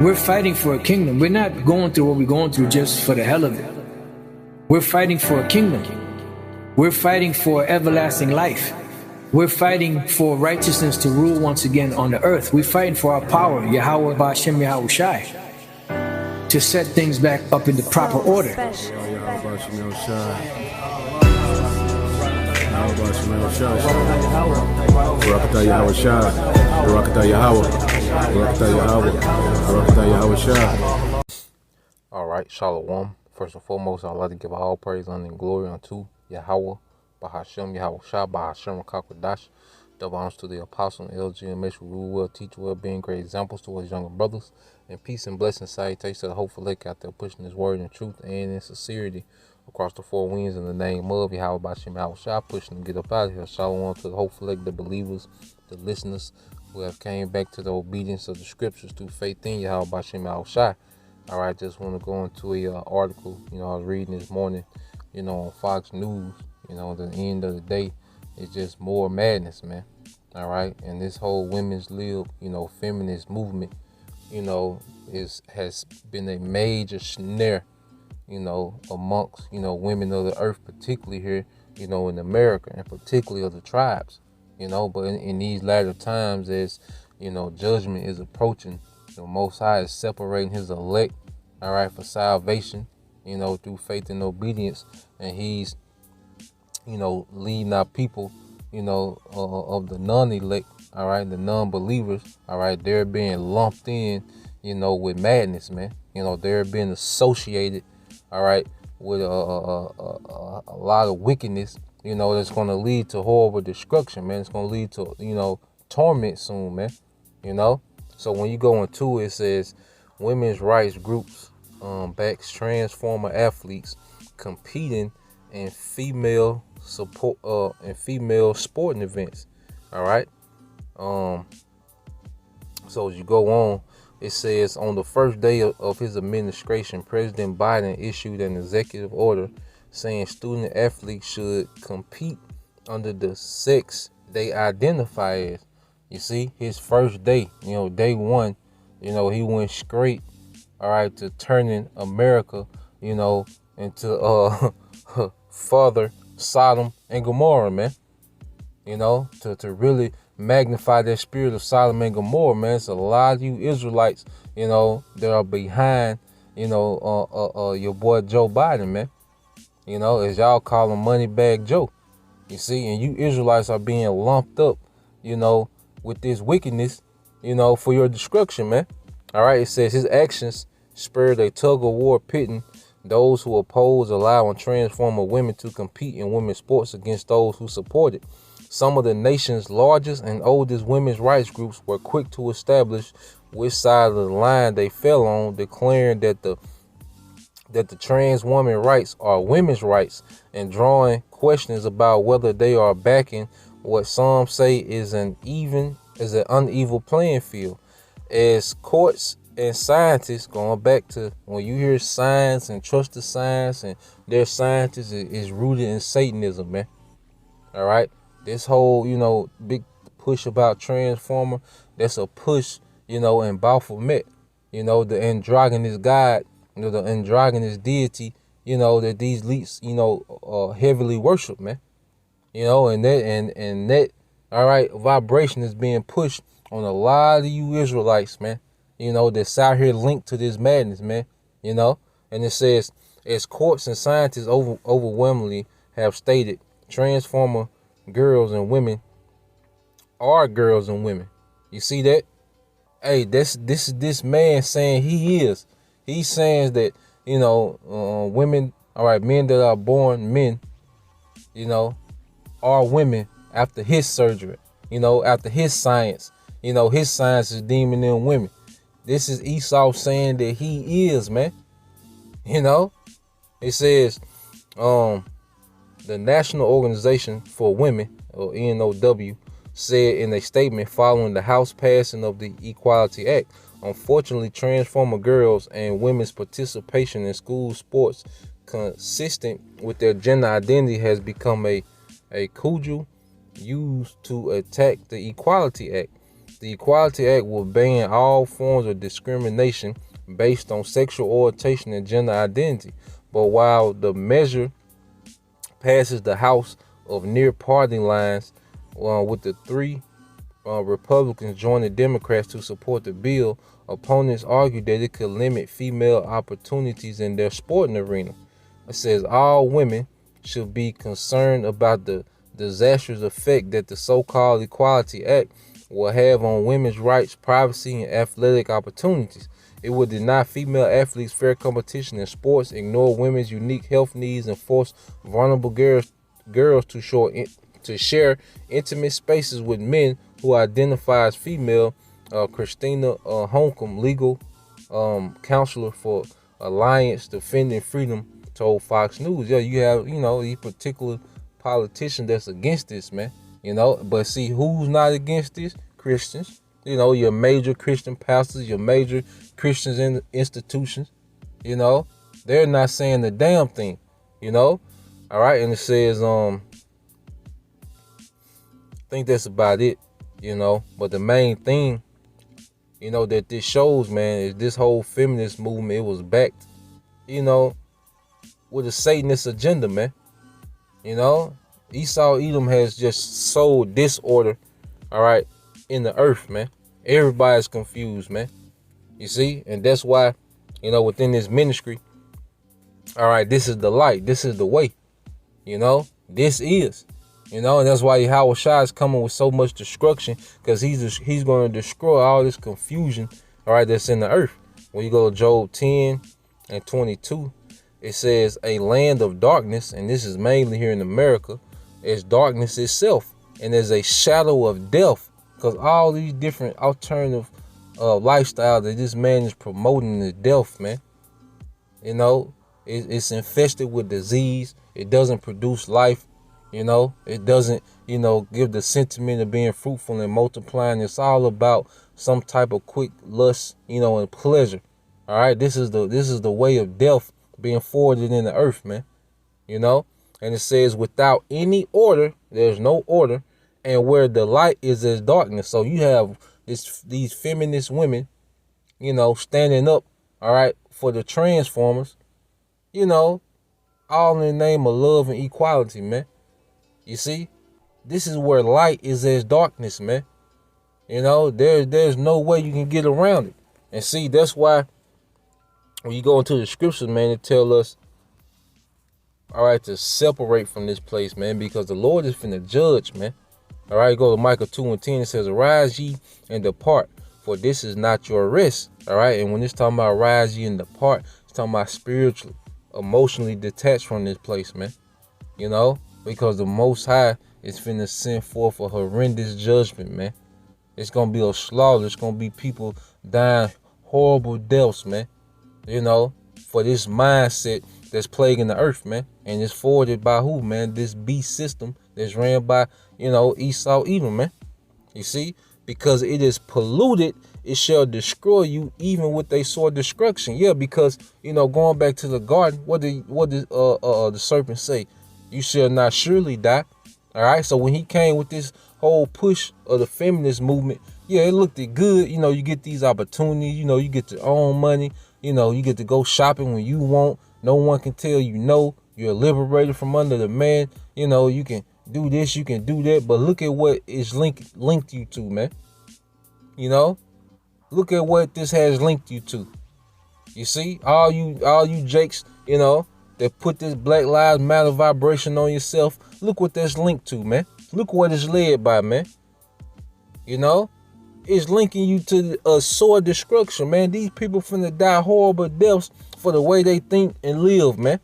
We're fighting for a kingdom. We're not going through what we're going through just for the hell of it. We're fighting for a kingdom. We're fighting for everlasting life. We're fighting for righteousness to rule once again on the earth. We're fighting for our power, Yahweh Ba'ashem Yahweh Shai, to set things back up in the proper order. All right, Shalom. First and foremost, I'd like to give all praise, honor, and glory unto Yahweh, Bahashem, Yahweh Shah, Bahashem, Kakwadash. Double honors to the apostle and LGMS who rule well, teach well, being great examples to his younger brothers. And peace and blessings, salutations to the hopeful lake out there pushing his word in truth and in sincerity across the four winds in the name of Yahweh Bahashem, Yahweh Shah, pushing to get up out of here. Shalom to the hopeful lake, the believers, the listeners who have came back to the obedience of the scriptures through faith in Yahweh Bahashem, Yahweh Shah. All right, just want to go into a article, I was reading this morning, on Fox News. At the end of the day, it's just more madness, man. All right, and this whole women's lib, feminist movement, has been a major snare, amongst, women of the earth, particularly here, in America, and particularly of the tribes, but in these latter times, as, judgment is approaching, the Most High is separating his elect, all right, for salvation, through faith and obedience. And he's, leading our people, of the non-elect, all right, the non-believers, all right, they're being lumped in, with madness, man. They're being associated, all right, with a lot of wickedness, that's going to lead to horrible destruction, man. It's going to lead to, torment soon, man, So when you go into it, it says women's rights groups backs transformer athletes competing in female support and female sporting events. All right. So as you go on, it says on the first day of his administration, President Biden issued an executive order saying student athletes should compete under the sex they identify as. You see, his first day, day one, he went straight, all right, to turning America, into further Sodom and Gomorrah, man. To really magnify that spirit of Sodom and Gomorrah, man. It's a lot of you Israelites, that are behind, your boy Joe Biden, man. As y'all call him Moneybag Joe. You see, and you Israelites are being lumped up, with this wickedness, for your destruction, man. All right, it says his actions spurred a tug of war pitting those who oppose allowing transformer women to compete in women's sports against those who support it. Some of the nation's largest and oldest women's rights groups were quick to establish which side of the line they fell on, declaring that the trans woman rights are women's rights and drawing questions about whether they are backing what some say is an uneven playing field. As courts and scientists, going back to when you hear science and trust the science and their scientists is rooted in Satanism, man. All right. This whole, big push about transformer, that's a push, in Baphomet, the androgynous God, the androgynous deity, that these elites, heavily worship, man. And that, all right, vibration is being pushed on a lot of you Israelites, man. That's out here linked to this madness, man. And it says, as courts and scientists overwhelmingly have stated, transformer girls and women are girls and women. You see that? Hey, this man saying he is. He's saying that, women, all right, men that are born men, are women after his surgery, after his science. His science is deeming them women. This is Esau saying that he is, man. It says, the National Organization for Women, or NOW, said in a statement following the House passing of the Equality Act, unfortunately, transformer girls and women's participation in school sports consistent with their gender identity has become a cudgel used to attack the Equality Act. The Equality Act will ban all forms of discrimination based on sexual orientation and gender identity. But while the measure passes the House of near party lines, with the three Republicans joining Democrats to support the bill, opponents argue that it could limit female opportunities in their sporting arena. It says all women should be concerned about the disastrous effect that the so-called Equality Act will have on women's rights, privacy, and athletic opportunities. It will deny female athletes fair competition in sports, ignore women's unique health needs, and force vulnerable girls to share intimate spaces with men who identify as female. Christina Holcomb, legal counselor for Alliance Defending Freedom, told Fox News. Yeah, you have, these particular politician that's against this, man. But see, who's not against this? Christians. Your major Christian pastors, your major Christians in institutions. They're not saying the damn thing. All right, and it says, I think that's about it. But the main thing, that this shows, man, is this whole feminist movement. It was backed, with a Satanist agenda, man. Esau Edom has just sowed disorder, all right, in the earth, man. Everybody's confused, man. You see? And that's why, within this ministry, all right, this is the light. This is the way. This is. And that's why Yahweh Shai is coming with so much destruction, because he's going to destroy all this confusion, all right, that's in the earth. When you go to Job 10 and 22, it says a land of darkness, and this is mainly here in America, is darkness itself, and there's a shadow of death, because all these different alternative lifestyles that this man is promoting is death, man. It's infested with disease. It doesn't produce life. It doesn't, give the sentiment of being fruitful and multiplying. It's all about some type of quick lust, and pleasure. All right, this is the way of death being forwarded in the earth, man. And it says without any order, there's no order, and where the light is, there's darkness. So you have these feminist women, standing up, all right, for the transformers, all in the name of love and equality, man. You see, this is where light is as darkness, man. There's no way you can get around it. And see, that's why when you go into the scriptures, man, it tell us, all right, to separate from this place, man, because the Lord is finna judge, man. All right, go to Micah 2 and 10. It says, arise ye and depart, for this is not your rest. All right, and when it's talking about rise ye and depart, it's talking about spiritually, emotionally detached from this place, man. Because the Most High is finna send forth a horrendous judgment, man. It's gonna be a slaughter. It's gonna be people dying horrible deaths, man. For this mindset that's plaguing the earth, man. And it's forwarded by who, man? This beast system that's ran by, Esau Edom, man. You see? Because it is polluted, it shall destroy you, even with a sword destruction. Yeah, because, going back to the garden, what did the serpent say? You shall not surely die. All right. So when he came with this whole push of the feminist movement, yeah, it looked good. You get these opportunities, you get your own money, you get to go shopping when you want. No one can tell you no. You're liberated from under the man. You can do this, you can do that. But look at what it's linked you to, man. Look at what this has linked you to. You see, all you jakes, that put this Black Lives Matter vibration on yourself. Look what that's linked to, man. Look what it's led by, man. It's linking you to a sword destruction, man. These people finna die horrible deaths for the way they think and live, man.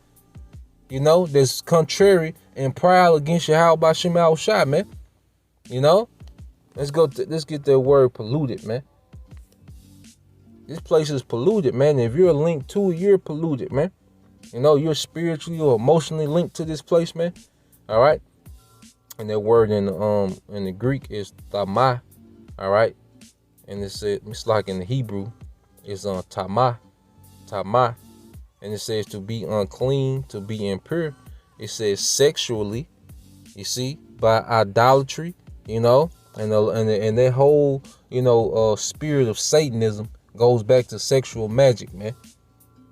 That's contrary and proud against Yahweh Shem Shai, man. Let's get that word polluted, man. This place is polluted, man. If you're linked to it, you're polluted, man. You're spiritually or emotionally linked to this place, man. All right. And that word in the Greek is thamah. All right. And it's like in the Hebrew, it's tamah. And it says to be unclean, to be impure. It says sexually, you see, by idolatry, And that whole, spirit of Satanism goes back to sexual magic, man.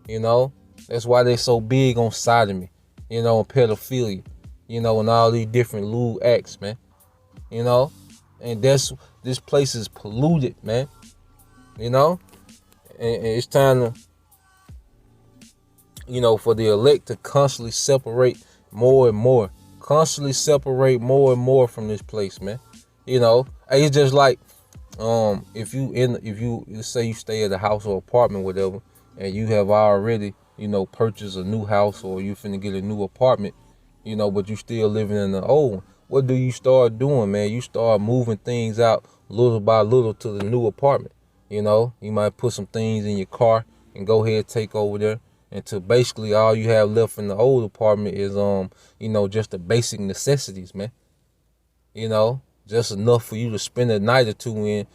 You know, that's why they so big on sodomy, and pedophilia, and all these different lewd acts, man. And this place is polluted, man. And it's time to, for the elect to constantly separate more and more, from this place, man. It's just like, if you let's say you stay at a house or apartment, whatever, and you have already, purchased a new house, or you finna get a new apartment, but you still living in the old one. What do you start doing, man? You start moving things out little by little to the new apartment. You might put some things in your car and go ahead and take over there. Until basically all you have left in the old apartment is, just the basic necessities, man. Just enough for you to spend a night or two in,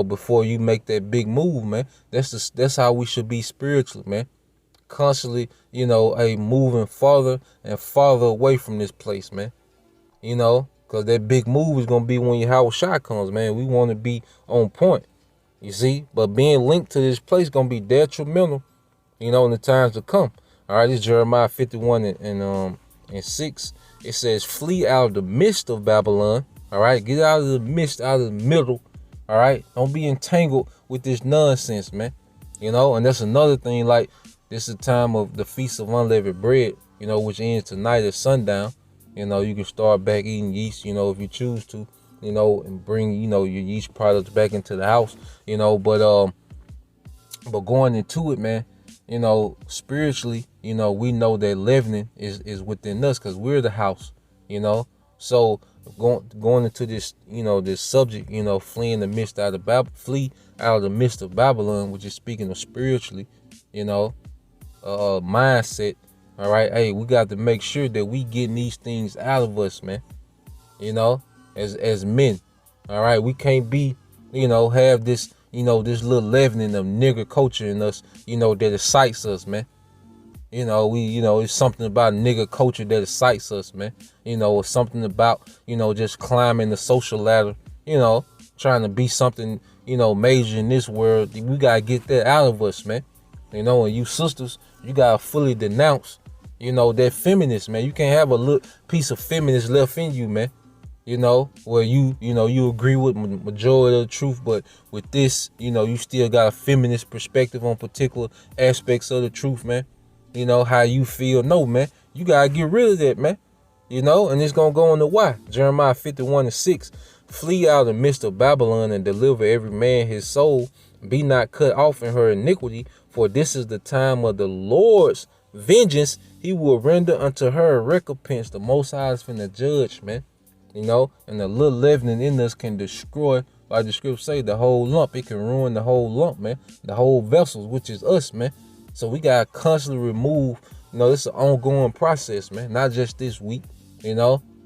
before you make that big move, man. That's how we should be spiritually, man. Constantly, moving farther and farther away from this place, man. Because that big move is going to be when your house shot comes, man. We want to be on point, you see? But being linked to this place going to be detrimental, in the times to come. All right, this is Jeremiah 51 and 6. It says, flee out of the midst of Babylon. All right, get out of the midst, out of the middle. All right, don't be entangled with this nonsense, man. And that's another thing, like, this is the time of the Feast of Unleavened Bread, which ends tonight at sundown. You can start back eating yeast, if you choose to, and bring, your yeast products back into the house, but going into it, man, spiritually, we know that leavening is within us because we're the house, so going into this, this subject, flee out of the midst of Babylon, which is speaking of spiritually, mindset. All right, hey, we got to make sure that we getting these things out of us, man. As men. All right, we can't be, have this, this little leavening of nigger culture in us, that excites us, man. It's something about nigger culture that excites us, man. Or something about, just climbing the social ladder, trying to be something, major in this world. We gotta get that out of us, man. And you sisters, you gotta fully denounce, that feminist, man. You can't have a little piece of feminist left in you, man. Where you agree with majority of the truth, but with this, you still got a feminist perspective on particular aspects of the truth, man. How you feel. No, man, you gotta get rid of that, man. And it's gonna go into why. Jeremiah 51 and 6. Flee out of the midst of Babylon and deliver every man his soul. Be not cut off in her iniquity, for this is the time of the Lord's vengeance. He will render unto her a recompense. The Most High is finna judge, man. And the little leavening in us can destroy, like the scripture say, the whole lump. It can ruin the whole lump, man. The whole vessels, which is us, man. So we gotta constantly remove, this is an ongoing process, man. Not just this week,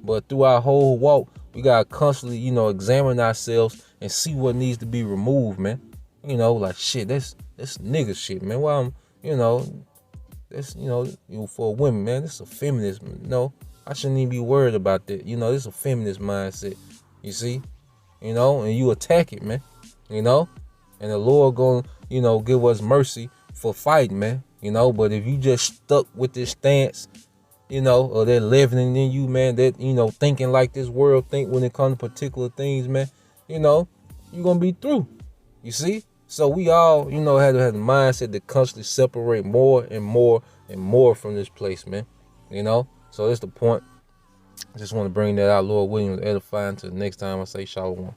but through our whole walk, we gotta constantly, examine ourselves and see what needs to be removed, man. Like shit, that's nigga shit, man. Well, that's, for women, man, this is a feminist, I shouldn't even be worried about that. This is a feminist mindset, you see, and you attack it, man, and the Lord gonna, give us mercy for fighting, man, but if you just stuck with this stance, or that leavening in you, man, that, thinking like this world think when it comes to particular things, man, you're gonna be through, you see. So we all, have to have the mindset to constantly separate more and more and more from this place, man, So that's the point. I just want to bring that out. Lord willing, edifying. Until the next time I say shalom.